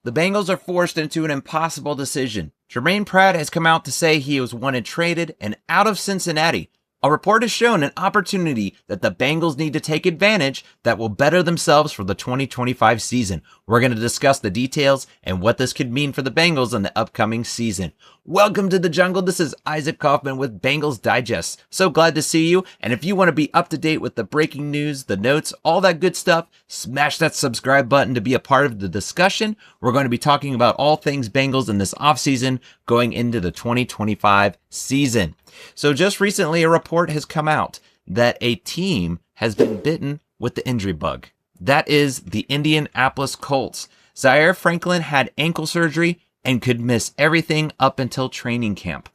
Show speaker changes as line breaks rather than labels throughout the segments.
The Bengals are forced into an impossible decision. Germaine Pratt has come out to say he was wanted traded and out of Cincinnati. A report has shown an opportunity that the Bengals need to take advantage that will better themselves for the 2025 season. We're going to discuss the details and what this could mean for the Bengals in the upcoming season. Welcome to the jungle. This is Isaac Coffman with Bengals Digest. So glad to see you. And if you want to be up to date with the breaking news, the notes, all that good stuff, smash that subscribe button to be a part of the discussion. We're going to be talking about all things Bengals in this offseason going into the 2025 season. So just recently, a report has come out that a team has been bitten with the injury bug. That is the Indianapolis Colts. Zaire Franklin had ankle surgery and could miss everything up until training camp.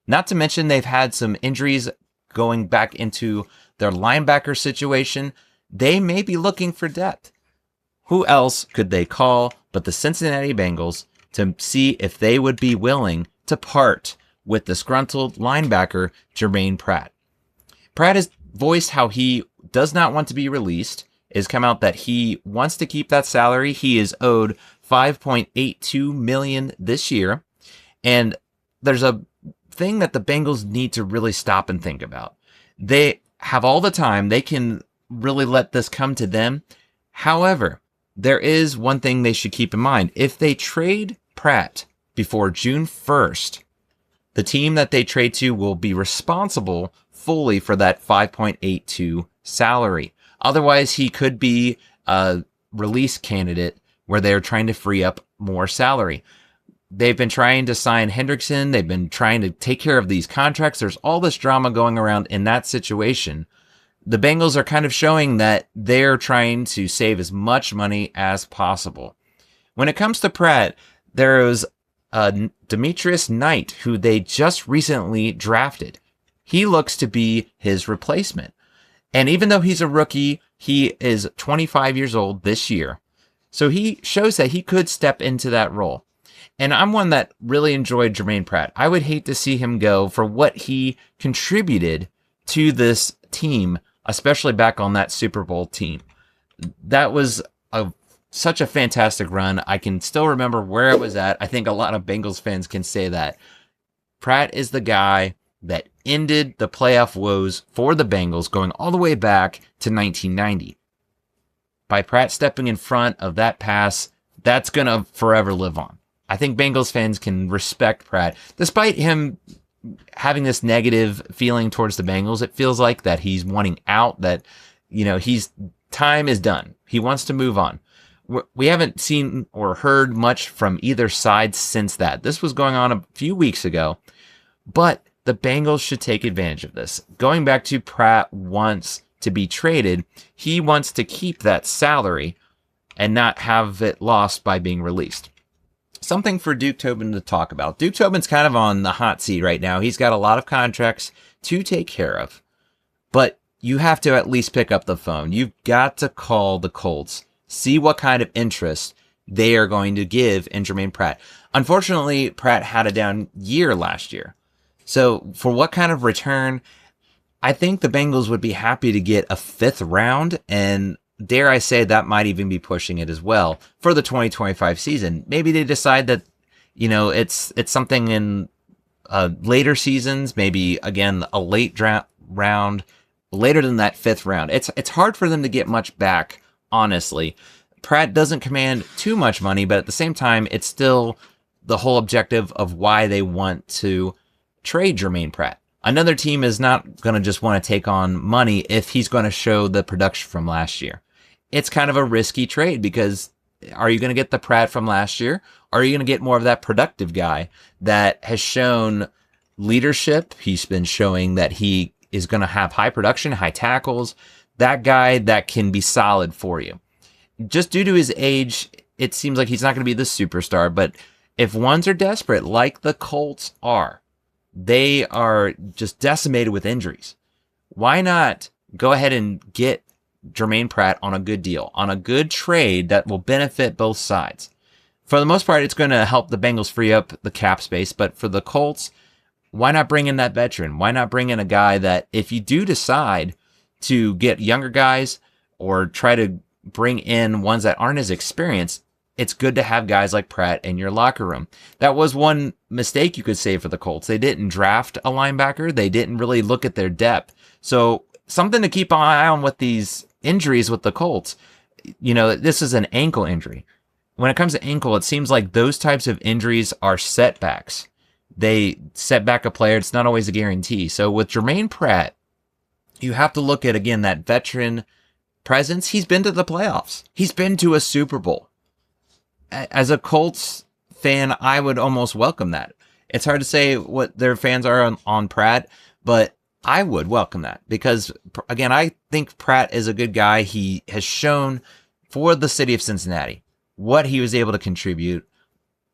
Not to mention they've had some injuries going back into their linebacker situation. They may be looking for depth. Who else could they call but the Cincinnati Bengals to see if they would be willing to part with disgruntled linebacker Germaine Pratt? Pratt has voiced how he does not want to be released. It has come out that he wants to keep that salary. He is owed $5.82 million this year. And there's a thing that the Bengals need to really stop and think about. They have all the time. They can really let this come to them. However, there is one thing they should keep in mind. If they trade Pratt before June 1st, the team that they trade to will be responsible fully for that 5.82 salary. Otherwise, he could be a release candidate where they're trying to free up more salary. They've been trying to sign Hendrickson. They've been trying to take care of these contracts. There's all this drama going around in that situation. The Bengals are kind of showing that they're trying to save as much money as possible. When it comes to Pratt, there was Demetrius Knight, who they just recently drafted. He looks to be his replacement. And even though he's a rookie, he is 25 years old this year. So he shows that he could step into that role. And I'm one that really enjoyed Germaine Pratt. I would hate to see him go for what he contributed to this team, especially back on that Super Bowl team. That was such a fantastic run. I can still remember where I was at. I think a lot of Bengals fans can say that. Pratt is the guy that ended the playoff woes for the Bengals going all the way back to 1990. By Pratt stepping in front of that pass, that's going to forever live on. I think Bengals fans can respect Pratt. Despite him having this negative feeling towards the Bengals, it feels like that he's wanting out, that, time is done. He wants to move on. We haven't seen or heard much from either side since that. This was going on a few weeks ago, but the Bengals should take advantage of this. Going back to Pratt wants to be traded. He wants to keep that salary and not have it lost by being released. Something for Duke Tobin to talk about. Duke Tobin's kind of on the hot seat right now. He's got a lot of contracts to take care of, but you have to at least pick up the phone. You've got to call the Colts. See what kind of interest they are going to give in Germaine Pratt. Unfortunately, Pratt had a down year last year. So for what kind of return? I think the Bengals would be happy to get a 5th round, and dare I say that might even be pushing it as well for the 2025 season. Maybe they decide that, it's something in later seasons, maybe again a late round, later than that 5th round. It's hard for them to get much back. Honestly, Pratt doesn't command too much money, but at the same time, it's still the whole objective of why they want to trade Germaine Pratt. Another team is not going to just want to take on money if he's going to show the production from last year. It's kind of a risky trade because are you going to get the Pratt from last year? Or are you going to get more of that productive guy that has shown leadership? He's been showing that he is going to have high production, high tackles. That guy that can be solid for you. Just due to his age, it seems like he's not going to be the superstar, but if ones are desperate, like the Colts are, they are just decimated with injuries. Why not go ahead and get Germaine Pratt on a good deal, on a good trade that will benefit both sides? For the most part, it's going to help the Bengals free up the cap space, but for the Colts, why not bring in that veteran? Why not bring in a guy that if you do decide to get younger guys or try to bring in ones that aren't as experienced, it's good to have guys like Pratt in your locker room. That was one mistake you could say for the Colts. They didn't draft a linebacker. They didn't really look at their depth. So something to keep an eye on with these injuries with the Colts. This is an ankle injury. When it comes to ankle, it seems like those types of injuries are setbacks. They set back a player. It's not always a guarantee. So with Germaine Pratt, you have to look at, again, that veteran presence. He's been to the playoffs. He's been to a Super Bowl. As a Colts fan, I would almost welcome that. It's hard to say what their fans are on Pratt, but I would welcome that because, again, I think Pratt is a good guy. He has shown for the city of Cincinnati what he was able to contribute.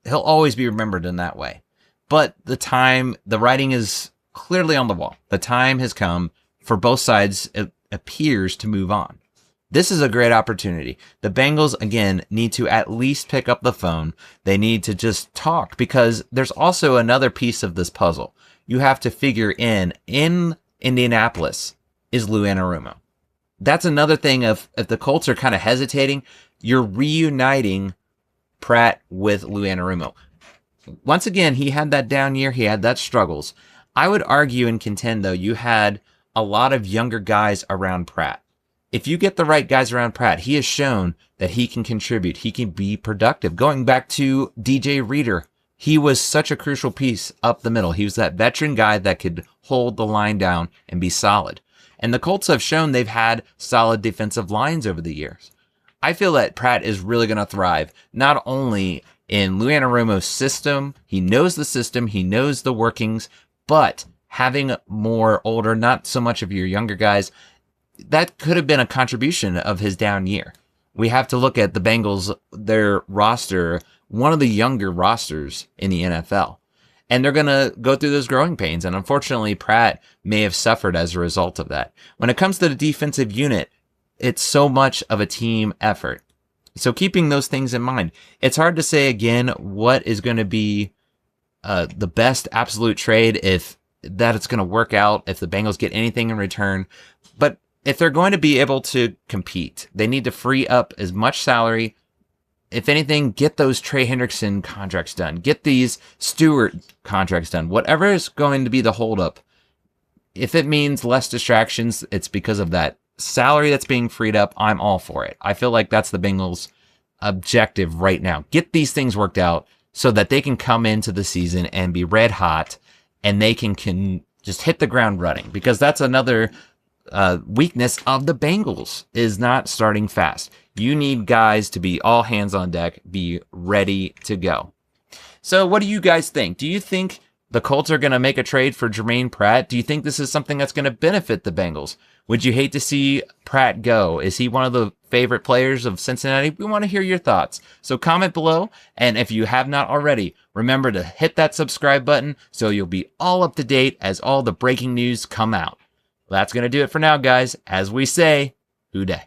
He'll always be remembered in that way. But the writing is clearly on the wall. The time has come for both sides, it appears, to move on. This is a great opportunity. The Bengals, again, need to at least pick up the phone. They need to just talk because there's also another piece of this puzzle. You have to figure in Indianapolis is Lou Anarumo. That's another thing if the Colts are kind of hesitating, you're reuniting Pratt with Lou Anarumo. Once again, he had that down year. He had that struggles. I would argue and contend, though, you had a lot of younger guys around Pratt. If you get the right guys around Pratt, he has shown that he can contribute. He can be productive. Going back to DJ Reader, he was such a crucial piece up the middle. He was that veteran guy that could hold the line down and be solid. And the Colts have shown they've had solid defensive lines over the years. I feel that Pratt is really going to thrive, not only in Lou Anarumo's system, he knows the system, he knows the workings, but having more older, not so much of your younger guys, that could have been a contribution of his down year. We have to look at the Bengals, their roster, one of the younger rosters in the NFL. And they're going to go through those growing pains. And unfortunately, Pratt may have suffered as a result of that. When it comes to the defensive unit, it's so much of a team effort. So keeping those things in mind, it's hard to say, again, what is going to be the best absolute trade if that it's going to work out, if the Bengals get anything in return. But if they're going to be able to compete, they need to free up as much salary. If anything, get those Trey Hendrickson contracts done. Get these Stewart contracts done. Whatever is going to be the holdup, if it means less distractions, it's because of that salary that's being freed up. I'm all for it. I feel like that's the Bengals' objective right now. Get these things worked out so that they can come into the season and be red hot and they can just hit the ground running, because that's another weakness of the Bengals is not starting fast. You need guys to be all hands on deck, be ready to go. So what do you guys think? Do you think the Colts are going to make a trade for Germaine Pratt? Do you think this is something that's going to benefit the Bengals? Would you hate to see Pratt go? Is he one of the favorite players of Cincinnati? We want to hear your thoughts. So comment below. And if you have not already, remember to hit that subscribe button so you'll be all up to date as all the breaking news come out. That's going to do it for now, guys. As we say, Who Dey?